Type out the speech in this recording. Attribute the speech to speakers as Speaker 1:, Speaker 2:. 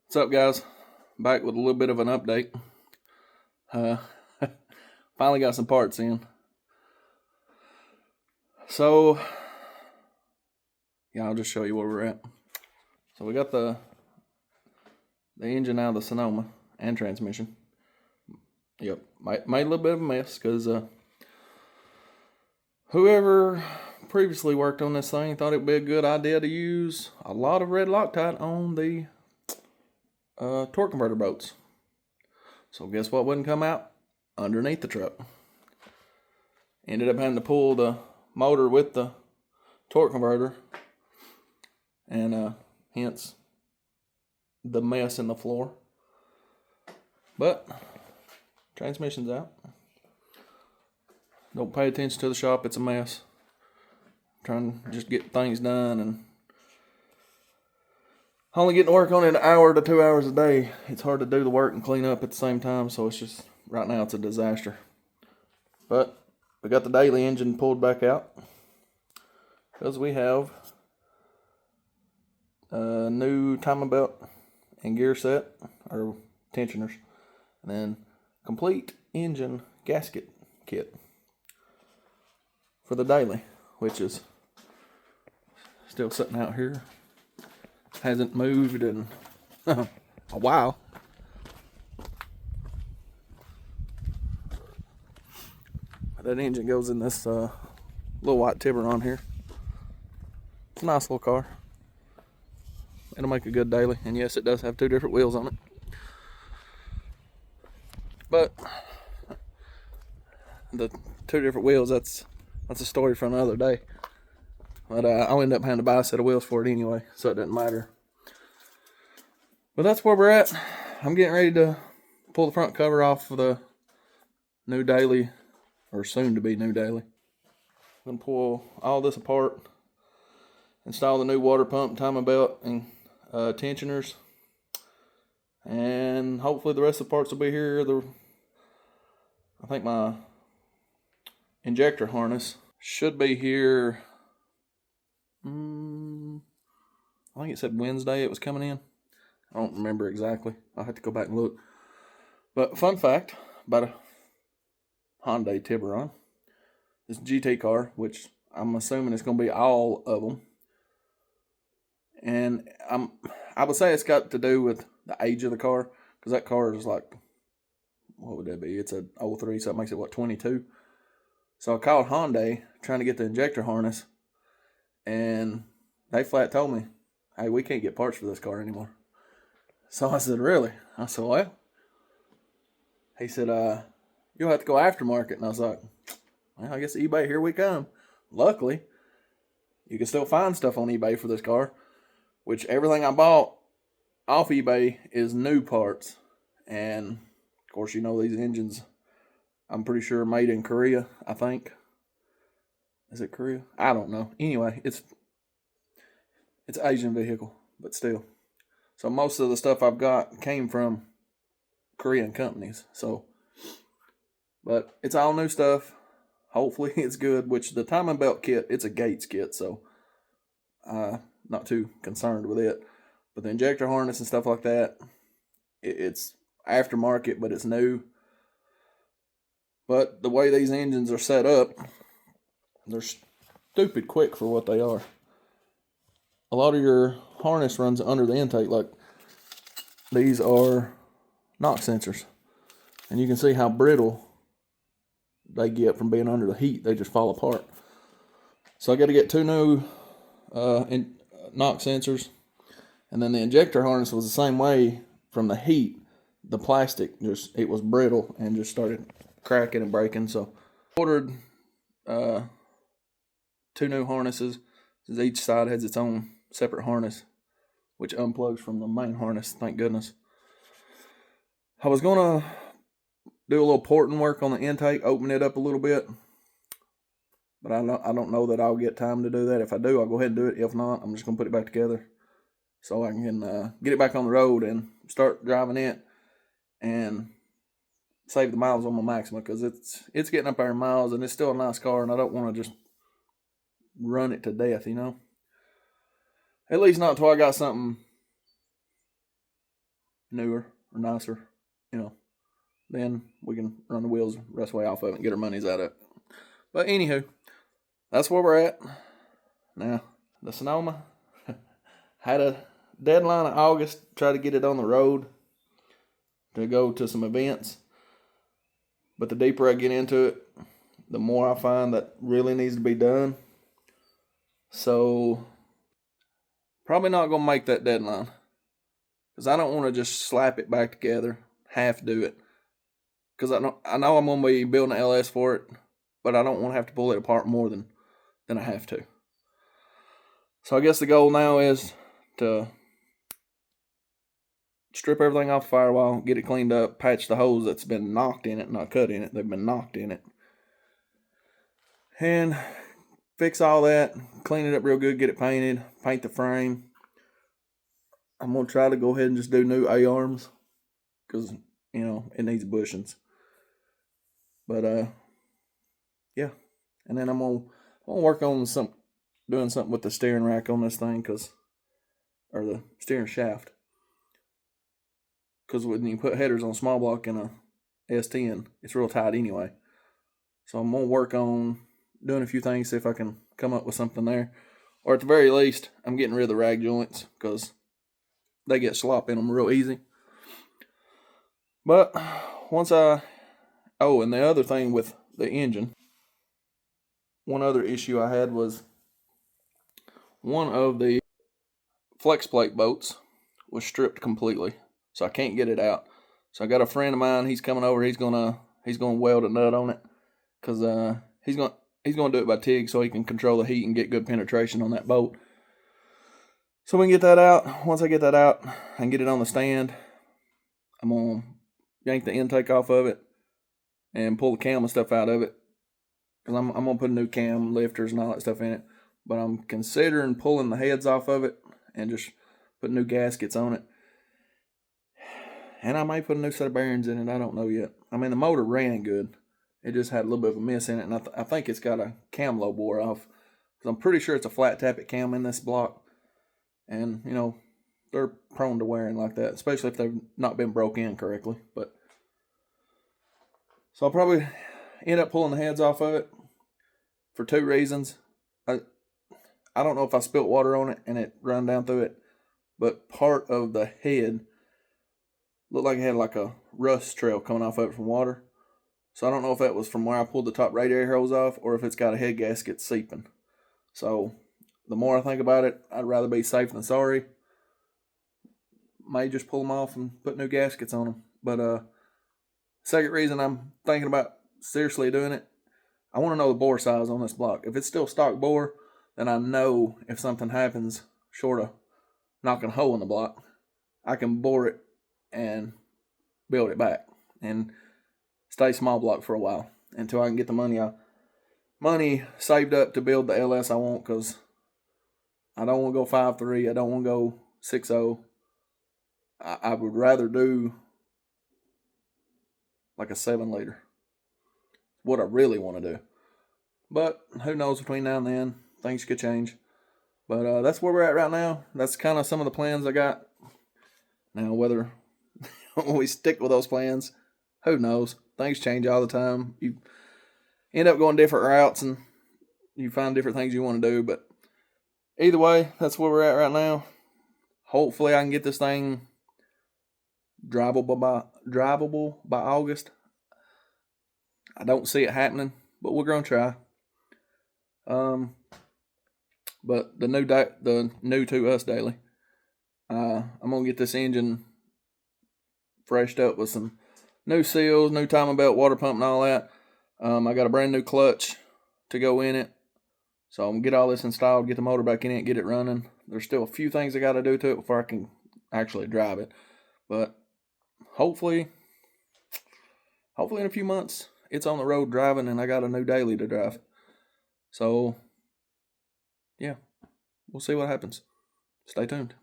Speaker 1: What's up, guys? Back with a little bit of an update. Uh, Finally got some parts in. So, yeah, I'll just show you where we're at. So we got the engine out of the Sonoma and transmission. Yep, made a little bit of a mess because whoever previously worked on this thing thought it would be a good idea to use a lot of red Loctite on the torque converter bolts. So guess what wouldn't come out? Underneath the truck. Ended up having to pull the motor with the torque converter, and hence the mess in the floor. But transmission's out. Don't pay attention to the shop, it's a mess. Trying to just get things done and only getting to work on it an hour to 2 hours a day. It's hard to do the work and clean up at the same time, so it's just, right now it's a disaster. But we got the daily engine pulled back out because we have a new timing belt and gear set, or tensioners, and then complete engine gasket kit for the daily, which is still sitting out here. Hasn't moved in a while. That engine goes in this little white Tiburon here. It's a nice little car. It'll make a good daily, and yes, it does have 2 different wheels on it. But the 2 different wheels, that's a story for another day. But I'll end up having to buy a set of wheels for it anyway, so it doesn't matter. But that's where we're at. I'm getting ready to pull the front cover off of the new daily, or soon to be new daily. I'm going to pull all this apart, install the new water pump, timing belt, and tensioners. And hopefully the rest of the parts will be here. I think my injector harness should be here. I think it said Wednesday it was coming in. I don't remember exactly. I'll have to go back and look. But fun fact about a Hyundai Tiburon. This GT car, which I'm assuming it's going to be all of them. And I would say it's got to do with the age of the car, because that car is like, what would that be? It's a 03, so it makes it, 22? So I called Hyundai trying to get the injector harness, and they flat told me, hey, we can't get parts for this car anymore. So I said, really? I said, well. He said, you'll have to go aftermarket. And I was like, well, I guess eBay, here we come. Luckily, you can still find stuff on eBay for this car, which everything I bought off eBay is new parts. And, of course, you know these engines, I'm pretty sure made in Korea, I think. Is it Korea? I don't know. Anyway, it's an Asian vehicle, but still. So most of the stuff I've got came from Korean companies. So, but it's all new stuff. Hopefully it's good, which the timing belt kit, it's a Gates kit, so not too concerned with it. But the injector harness and stuff like that, it's aftermarket, but it's new. But the way these engines are set up, they're stupid quick for what they are. A lot of your harness runs under the intake, like these are knock sensors. And you can see how brittle they get from being under the heat. They just fall apart. So I got to get 2 new knock sensors. And then the injector harness was the same way. From the heat, the plastic it was brittle and just started cracking and breaking. So I ordered 2 new harnesses. Each side has its own separate harness, which unplugs from the main harness, thank goodness. I was going to do a little porting work on the intake, open it up a little bit. But I don't know that I'll get time to do that. If I do, I'll go ahead and do it. If not, I'm just going to put it back together so I can get it back on the road and start driving it and save the miles on my Maxima, because it's getting up there in miles, and it's still a nice car, and I don't want to just run it to death, you know. At least not until I got something newer or nicer, you know, then we can run the wheels the rest of the way off of it and get our monies out of it. But anywho, that's where we're at. Now, the Sonoma had a deadline in August, try to get it on the road to go to some events. But the deeper I get into it, the more I find that really needs to be done. So, probably not going to make that deadline. Because I don't want to just slap it back together, half do it. Because I know I'm going to be building an LS for it, but I don't want to have to pull it apart more than I have to. So I guess the goal now is to strip everything off the firewall, get it cleaned up, patch the holes that's been knocked in it, not cut in it, they've been knocked in it. And fix all that, clean it up real good, get it painted, paint the frame. I'm going to try to go ahead and just do new A-arms because, you know, it needs bushings. But, yeah. And then I'm going to work on doing something with the steering rack on this thing, or the steering shaft. Because when you put headers on small block in a S10, it's real tight anyway. So I'm going to work on doing a few things, see if I can come up with something there. Or at the very least, I'm getting rid of the rag joints because they get slop in them real easy. But once and the other thing with the engine, one other issue I had was one of the flex plate bolts was stripped completely. So I can't get it out. So I got a friend of mine, he's coming over, he's gonna weld a nut on it. Cause he's gonna do it by TIG so he can control the heat and get good penetration on that bolt. So we can get that out. Once I get that out and get it on the stand, I'm gonna yank the intake off of it and pull the cam and stuff out of it. Cause I'm gonna put new cam lifters and all that stuff in it. But I'm considering pulling the heads off of it and just put new gaskets on it. And I may put a new set of bearings in it. I don't know yet. I mean, the motor ran good. It just had a little bit of a miss in it. And I think it's got a cam lobe wore off. Because I'm pretty sure it's a flat tappet cam in this block. And, you know, they're prone to wearing like that. Especially if they've not been broke in correctly. So I'll probably end up pulling the heads off of it. For two reasons. I don't know if I spilt water on it and it run down through it. But part of the head looked like it had like a rust trail coming off of it from water. So I don't know if that was from where I pulled the top radiator hose off or if it's got a head gasket seeping. So the more I think about it, I'd rather be safe than sorry. May just pull them off and put new gaskets on them. But second reason I'm thinking about seriously doing it, I want to know the bore size on this block. If it's still stock bore, then I know if something happens short of knocking a hole in the block, I can bore it and build it back and stay small block for a while until I can get the money saved up to build the LS I want, because I don't want to go 5.3. I don't want to go 6.0. I would rather do like a 7-liter. What I really want to do. But who knows, between now and then, things could change. But that's where we're at right now. That's kind of some of the plans I got. Now, whether we stick with those plans, who knows? Things change all the time. You end up going different routes and you find different things you want to do. But either way, that's where we're at right now. Hopefully I can get this thing drivable by August. I don't see it happening, but we're going to try. But the new to us daily, I'm going to get this engine freshed up with some new seals, new timing belt, water pump, and all that. I got a brand new clutch to go in it. So I'm going to get all this installed, get the motor back in it, get it running. There's still a few things I got to do to it before I can actually drive it. But hopefully in a few months, it's on the road driving and I got a new daily to drive. So, yeah, we'll see what happens. Stay tuned.